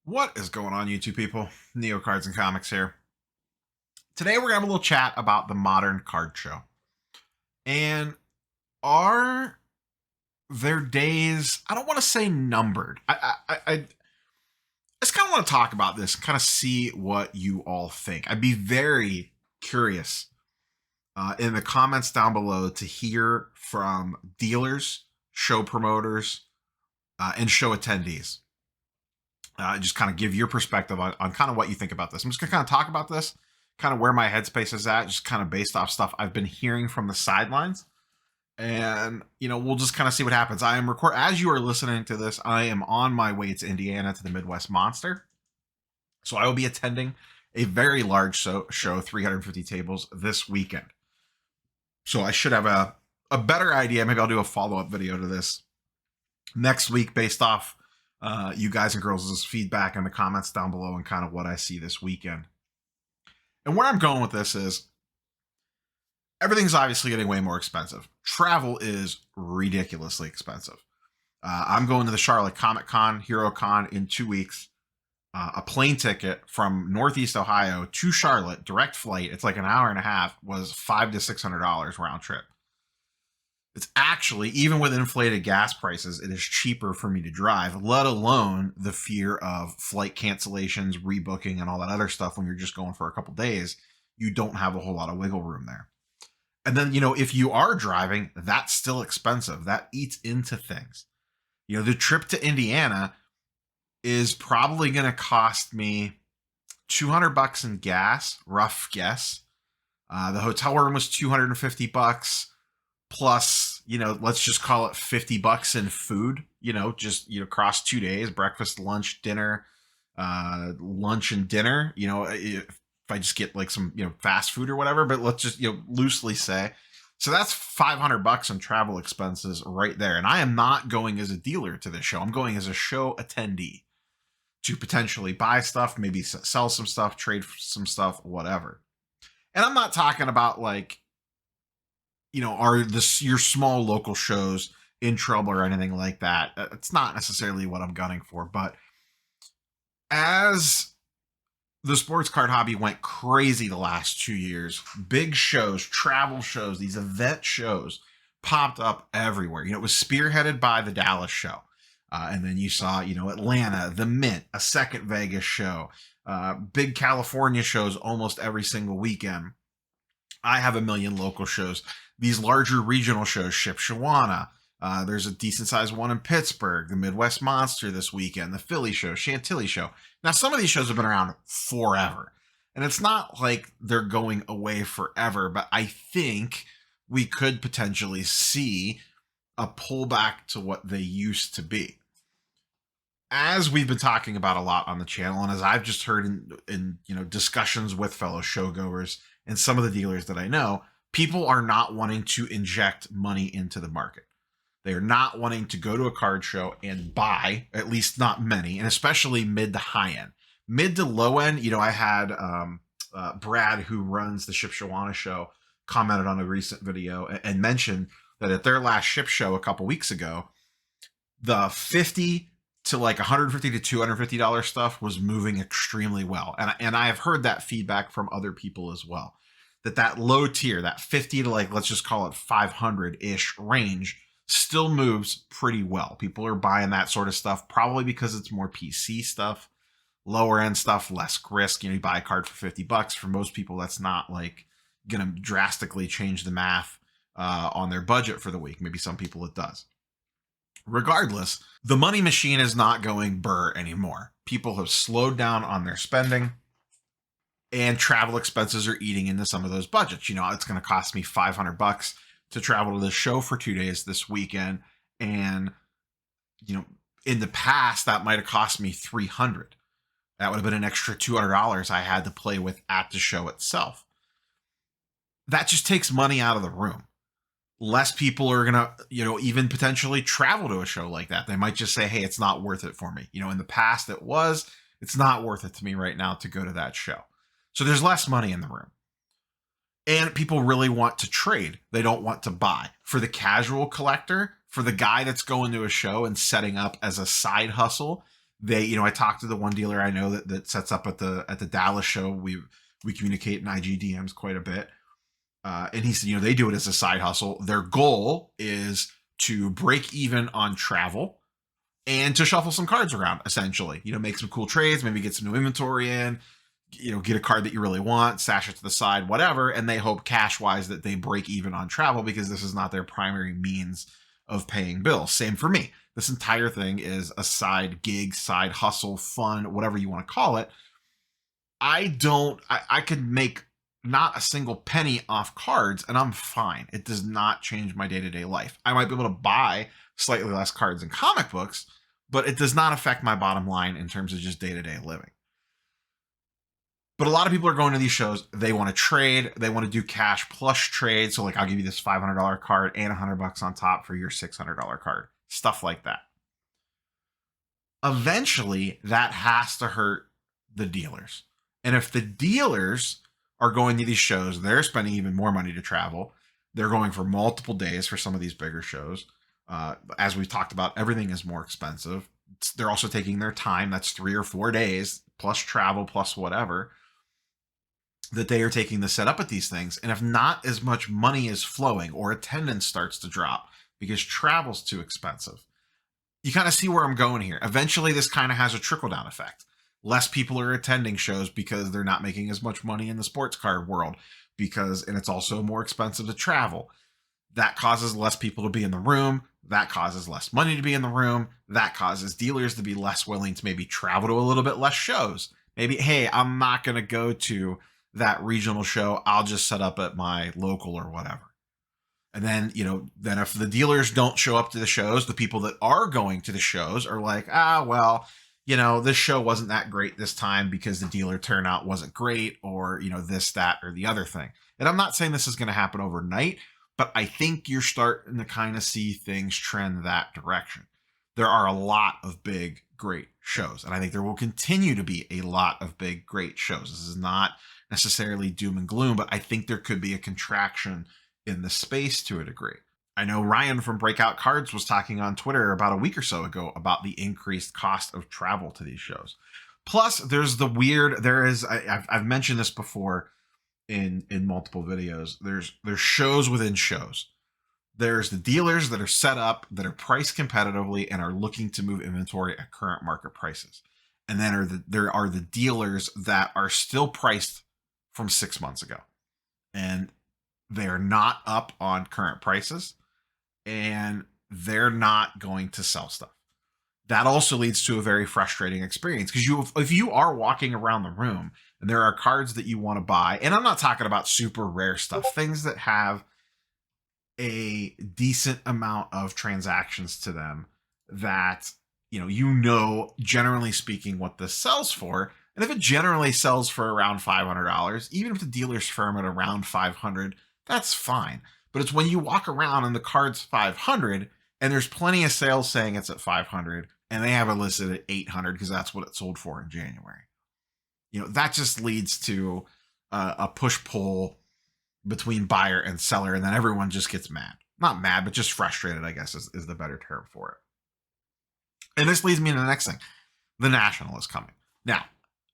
What is going on, YouTube people? Neo Cards and Comics here. Today we're going to have a little chat about the modern card show. And are their days, I don't want to say numbered. I just kind of want to talk about this and kind of see what you all think. I'd be very curious in the comments down below to hear from dealers, show promoters, and show attendees. Just kind of give your perspective on kind of what you think about this. I'm just going to kind of talk about this, kind of where my headspace is at, just kind of based off stuff I've been hearing from the sidelines. And, we'll just kind of see what happens. I am as you are listening to this, I am on my way to Indiana to the Midwest Monster. So I will be attending a very large show, 350 tables this weekend. So I should have a better idea. Maybe I'll do a follow-up video to this next week based off you guys and girls' feedback in the comments down below and kind of what I see this weekend. And where I'm going with this is everything's obviously getting way more expensive. Travel is ridiculously expensive. I'm going to the Charlotte Comic Con, Hero Con in 2 weeks. A plane ticket from Northeast Ohio to Charlotte, direct flight, it's like an hour and a half, was $500 to $600 round trip. It's actually, even with inflated gas prices, it is cheaper for me to drive, let alone the fear of flight cancellations, rebooking, and all that other stuff when you're just going for a couple days. You don't have a whole lot of wiggle room there. And then, if you are driving, that's still expensive. That eats into things. The trip to Indiana is probably going to cost me $200 in gas, rough guess. The hotel room was $250 plus, let's just call it $50 in food, just, across 2 days, breakfast, lunch, dinner, lunch and dinner, if I just get like some, fast food or whatever, but let's just, loosely say. So that's $500 in travel expenses right there. And I am not going as a dealer to this show. I'm going as a show attendee to potentially buy stuff, maybe sell some stuff, trade some stuff, whatever. And I'm not talking about like, are your small local shows in trouble or anything like that. It's not necessarily what I'm gunning for, but as the sports card hobby went crazy the last 2 years, big shows, travel shows, these event shows popped up everywhere. It was spearheaded by the Dallas show. And then you saw, Atlanta, the Mint, a second Vegas show, big California shows almost every single weekend. I have a million local shows. These larger regional shows, Shipshewana. There's a decent sized one in Pittsburgh, the Midwest Monster this weekend, the Philly show, Chantilly show. Now, some of these shows have been around forever. And it's not like they're going away forever, but I think we could potentially see a pullback to what they used to be. As we've been talking about a lot on the channel, and as I've just heard in discussions with fellow showgoers and some of the dealers that I know, people are not wanting to inject money into the market. They are not wanting to go to a card show and buy, at least not many, and especially mid to high end. Mid to low end, I had Brad, who runs the Shipshewana show, commented on a recent video and mentioned that at their last ship show a couple weeks ago, the 50 to like $150 to $250 stuff was moving extremely well. And I have heard that feedback from other people as well, that low tier, that 50 to like, let's just call it 500-ish range, still moves pretty well. People are buying that sort of stuff, probably because it's more PC stuff, lower end stuff, less risk. You buy a card for $50. For most people, that's not like going to drastically change the math on their budget for the week. Maybe some people it does. Regardless, the money machine is not going burr anymore. People have slowed down on their spending, and travel expenses are eating into some of those budgets. It's going to cost me $500 to travel to this show for 2 days this weekend. And, in the past, that might have cost me $300. That would have been an extra $200 I had to play with at the show itself. That just takes money out of the room. Less people are going to, even potentially travel to a show like that. They might just say, hey, it's not worth it for me. In the past it was, it's not worth it to me right now to go to that show. So there's less money in the room. And people really want to trade. They don't want to buy. For the casual collector, for the guy that's going to a show and setting up as a side hustle, They, I talked to the one dealer I know that sets up at the Dallas show. We communicate in IG DMs quite a bit. And he said, they do it as a side hustle. Their goal is to break even on travel and to shuffle some cards around, essentially. Make some cool trades, maybe get some new inventory in, get a card that you really want, stash it to the side, whatever. And they hope cash wise that they break even on travel because this is not their primary means of paying bills. Same for me. This entire thing is a side gig, side hustle, fun, whatever you want to call it. I could make not a single penny off cards and I'm fine. It does not change my day-to-day life. I might be able to buy slightly less cards and comic books, but it does not affect my bottom line in terms of just day-to-day living. But a lot of people are going to these shows. They want to trade. They want to do cash plus trade. So like, I'll give you this $500 card and $100 on top for your $600 card. Stuff like that. Eventually, that has to hurt the dealers. And if the dealers are going to these shows, they're spending even more money to travel. They're going for multiple days for some of these bigger shows. As we've talked about, everything is more expensive. They're also taking their time. That's 3 or 4 days plus travel plus whatever that they are taking to set up at these things. And if not as much money is flowing or attendance starts to drop because travel's too expensive, you kind of see where I'm going here. Eventually, this kind of has a trickle-down effect. Less people are attending shows because they're not making as much money in the sports card world and it's also more expensive to travel. That causes less people to be in the room. That causes less money to be in the room. That causes dealers to be less willing to maybe travel to a little bit less shows. Maybe, hey, I'm not going to go to that regional show. I'll just set up at my local or whatever. And then, then if the dealers don't show up to the shows, the people that are going to the shows are like, this show wasn't that great this time because the dealer turnout wasn't great or, this, that, or the other thing. And I'm not saying this is going to happen overnight, but I think you're starting to kind of see things trend that direction. There are a lot of big, great shows. And I think there will continue to be a lot of big, great shows. This is not necessarily doom and gloom, but I think there could be a contraction in the space to a degree. I know Ryan from Breakout Cards was talking on Twitter about a week or so ago about the increased cost of travel to these shows. Plus, there's I've mentioned this before in multiple videos. There's shows within shows. There's the dealers that are set up, that are priced competitively and are looking to move inventory at current market prices. And then there are the dealers that are still priced from 6 months ago. And they're not up on current prices and they're not going to sell stuff. That also leads to a very frustrating experience because if you are walking around the room and there are cards that you want to buy, and I'm not talking about super rare stuff, things that have a decent amount of transactions to them that, generally speaking, what this sells for. And if it generally sells for around $500, even if the dealer's firm at around $500, that's fine. But it's when you walk around and the card's $500 and there's plenty of sales saying it's at $500 and they have it listed at $800 because that's what it sold for in January. That just leads to a push-pull between buyer and seller, and then everyone just gets mad. Not mad, but just frustrated, I guess, is the better term for it. And this leads me to the next thing. The National is coming. Now,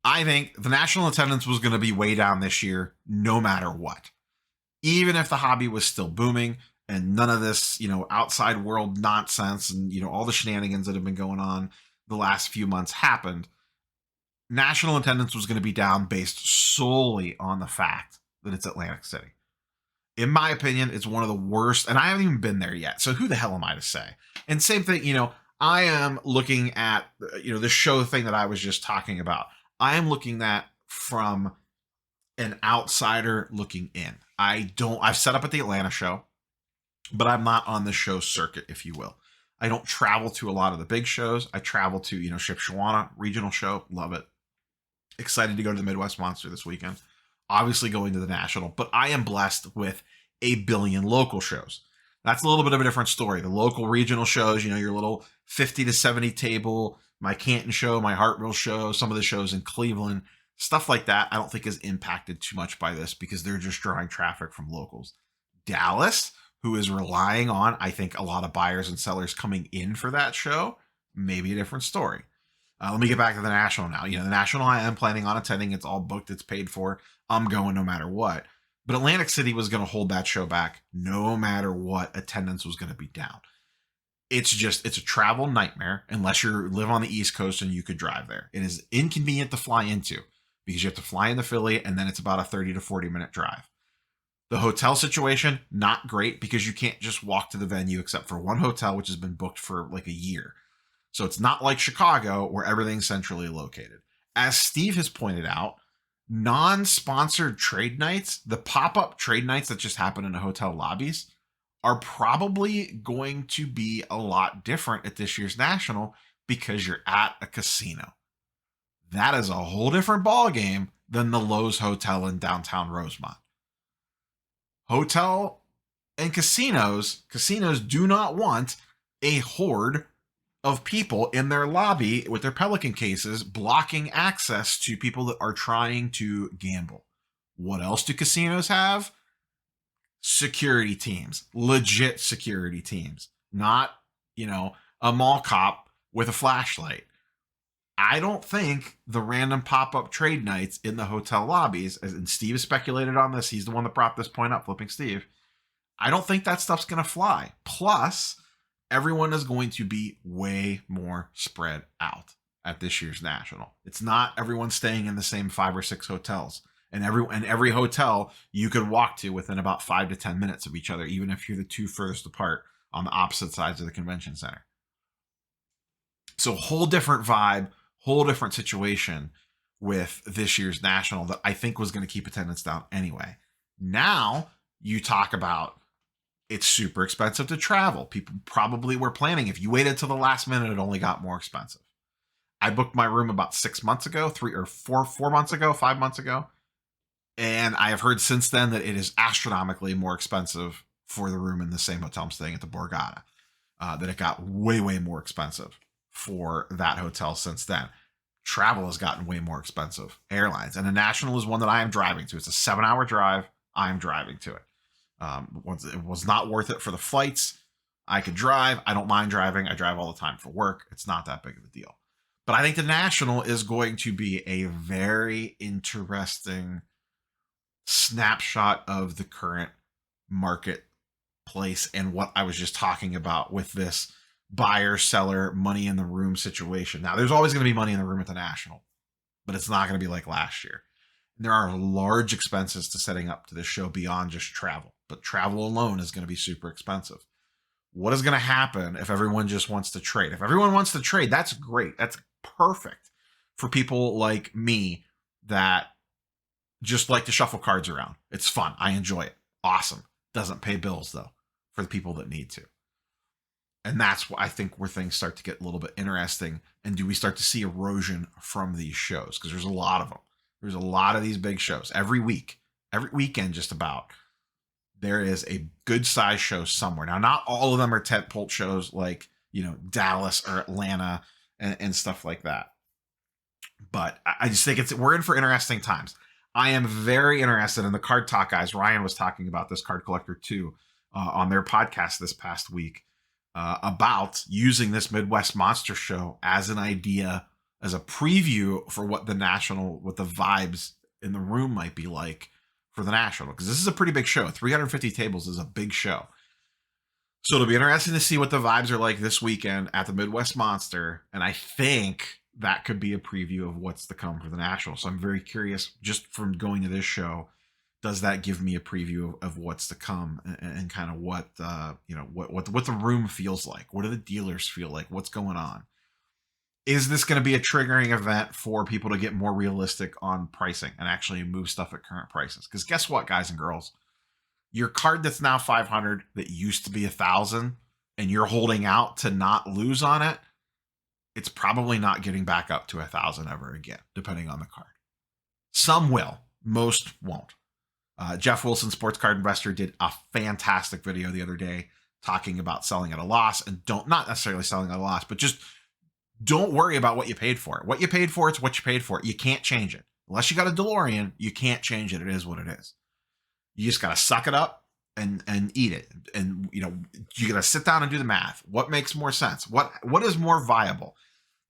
I think the National attendance was going to be way down this year, no matter what. Even if the hobby was still booming and none of this, outside world nonsense and, all the shenanigans that have been going on the last few months happened, National attendance was going to be down based solely on the fact that it's Atlantic City. In my opinion, it's one of the worst, and I haven't even been there yet. So who the hell am I to say? And same thing, I am looking at, the show thing that I was just talking about. I am looking at from an outsider looking in. I've set up at the Atlanta show, but I'm not on the show circuit, if you will. I don't travel to a lot of the big shows. I travel to, Shipshewana regional show. Love it. Excited to go to the Midwest Monster this weekend. Obviously going to the National, but I am blessed with a billion local shows. That's a little bit of a different story. The local regional shows, your little 50 to 70 table, my Canton show, my Hartville show, some of the shows in Cleveland, stuff like that, I don't think is impacted too much by this because they're just drawing traffic from locals. Dallas, who is relying on, I think, a lot of buyers and sellers coming in for that show, maybe a different story. Let me get back to the National now. The National I am planning on attending. It's all booked. It's paid for. I'm going no matter what. But Atlantic City was going to hold that show back no matter what. Attendance was going to be down. It's a travel nightmare unless you live on the East Coast and you could drive there. It is inconvenient to fly into because you have to fly into Philly and then it's about a 30 to 40-minute drive. The hotel situation, not great because you can't just walk to the venue except for one hotel, which has been booked for like a year. So it's not like Chicago where everything's centrally located. As Steve has pointed out, non-sponsored trade nights, the pop-up trade nights that just happen in the hotel lobbies, are probably going to be a lot different at this year's National because you're at a casino. That is a whole different ballgame than the Lowe's Hotel in downtown Rosemont. Hotel and casinos do not want a horde of people in their lobby with their Pelican cases blocking access to people that are trying to gamble. What else do casinos have? Security teams, legit security teams, not, a mall cop with a flashlight. I don't think the random pop-up trade nights in the hotel lobbies, and Steve has speculated on this, he's the one that brought this point up, Flipping Steve, I don't think that stuff's going to fly. Plus, everyone is going to be way more spread out at this year's National. It's not everyone staying in the same 5 or 6 hotels. And every hotel you could walk to within about 5 to 10 minutes of each other, even if you're the two furthest apart on the opposite sides of the convention center. So whole different vibe, whole different situation with this year's National that I think was going to keep attendance down anyway. Now you talk about it's super expensive to travel. People probably were planning. If you waited till the last minute, it only got more expensive. I booked my room about 6 months ago, 4 months ago, 5 months ago. And I have heard since then that it is astronomically more expensive for the room in the same hotel I'm staying at, the Borgata. That it got way, way more expensive for that hotel since then. Travel has gotten way more expensive. Airlines. And the National is one that I am driving to. It's a 7-hour drive. I am driving to it. It was not worth it for the flights. I could drive. I don't mind driving. I drive all the time for work. It's not that big of a deal. But I think the National is going to be a very interesting snapshot of the current marketplace and what I was just talking about with this buyer, seller, money in the room situation. Now, there's always going to be money in the room at the National, but it's not going to be like last year. There are large expenses to setting up to this show beyond just travel, but travel alone is going to be super expensive. What is going to happen if everyone just wants to trade? If everyone wants to trade, that's great. That's perfect for people like me that just like to shuffle cards around. It's fun. I enjoy it. Awesome. Doesn't pay bills though for the people that need to. And that's what I think where things start to get a little bit interesting. And do we start to see erosion from these shows? Because there's a lot of them. There's a lot of these big shows every week, every weekend, just about. There is a good size show somewhere. Now, not all of them are tentpole shows like, Dallas or Atlanta and stuff like that. But I just think we're in for interesting times. I am very interested in the Card Talk guys. Ryan was talking about this, Card Collector 2, on their podcast this past week about using this Midwest Monster Show as an idea, as a preview for what the National, what the vibes in the room might be like for the National. Because this is a pretty big show. 350 tables is a big show. So it'll be interesting to see what the vibes are like this weekend at the Midwest Monster. And I think that could be a preview of what's to come for the National. So I'm very curious, just from going to this show, does that give me a preview of what's to come and kind of what the room feels like? What do the dealers feel like? What's going on? Is this going to be a triggering event for people to get more realistic on pricing and actually move stuff at current prices? Because guess what, guys and girls? Your card that's now 500 that used to be 1,000 and you're holding out to not lose on it, it's probably not getting back up to 1,000 ever again, depending on the card. Some will, most won't. Jeff Wilson, Sports Card Investor, did a fantastic video the other day talking about selling at a loss, and not necessarily selling at a loss, but just don't worry about what you paid for. What you paid for, it's what you paid for. You can't change it. Unless you got a DeLorean, you can't change it. It is what it is. You just got to suck it up and eat it. And, you got to sit down and do the math. What makes more sense? What is more viable?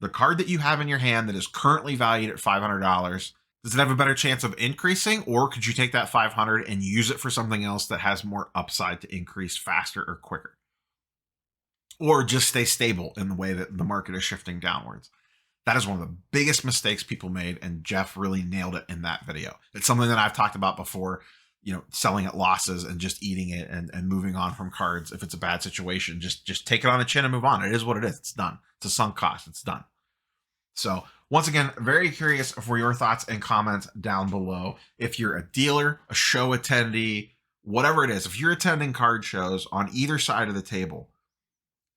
The card that you have in your hand that is currently valued at $500, does it have a better chance of increasing, or could you take that 500 and use it for something else that has more upside to increase faster or quicker? Or just stay stable in the way that the market is shifting downwards. That is one of the biggest mistakes people made, and Jeff really nailed it in that video. It's something that I've talked about before, selling at losses and just eating it and moving on from cards. If it's a bad situation, just take it on the chin and move on. It is what it is. It's done. It's a sunk cost. It's done. So once again, very curious for your thoughts and comments down below. If you're a dealer, a show attendee, whatever it is, if you're attending card shows on either side of the table,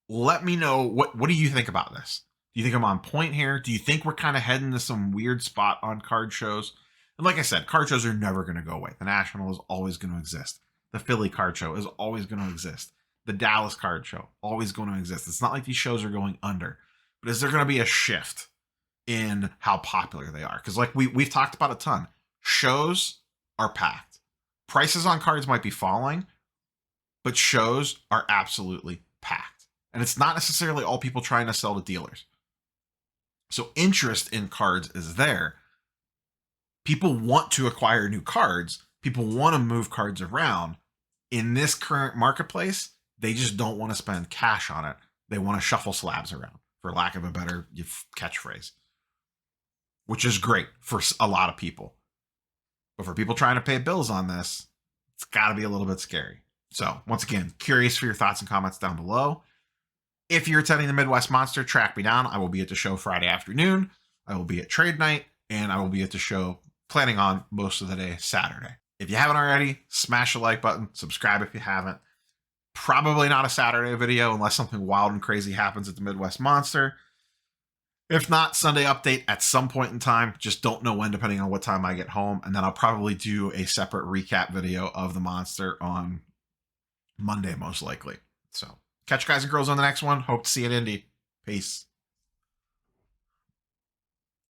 let me know, what do you think about this? Do you think I'm on point here? Do you think we're kind of heading to some weird spot on card shows? And like I said, card shows are never going to go away. The National is always going to exist. The Philly Card Show is always going to exist. The Dallas Card Show, always going to exist. It's not like these shows are going under. But is there going to be a shift in how popular they are? Because like we've talked about a ton. Shows are packed. Prices on cards might be falling, but shows are absolutely packed. And it's not necessarily all people trying to sell to dealers. So interest in cards is there. People want to acquire new cards. People want to move cards around. In this current marketplace, they just don't want to spend cash on it. They want to shuffle slabs around, for lack of a better catchphrase, which is great for a lot of people. But for people trying to pay bills on this, it's got to be a little bit scary. So once again, curious for your thoughts and comments down below. If you're attending the Midwest Monster, track me down. I will be at the show Friday afternoon. I will be at trade night, and I will be at the show planning on most of the day Saturday. If you haven't already, smash the like button, subscribe if you haven't. Probably not a Saturday video unless something wild and crazy happens at the Midwest Monster. If not, Sunday update at some point in time. Just don't know when, depending on what time I get home. And then I'll probably do a separate recap video of the Monster on Monday, most likely. So catch you guys and girls on the next one. Hope to see you at Indy. Peace.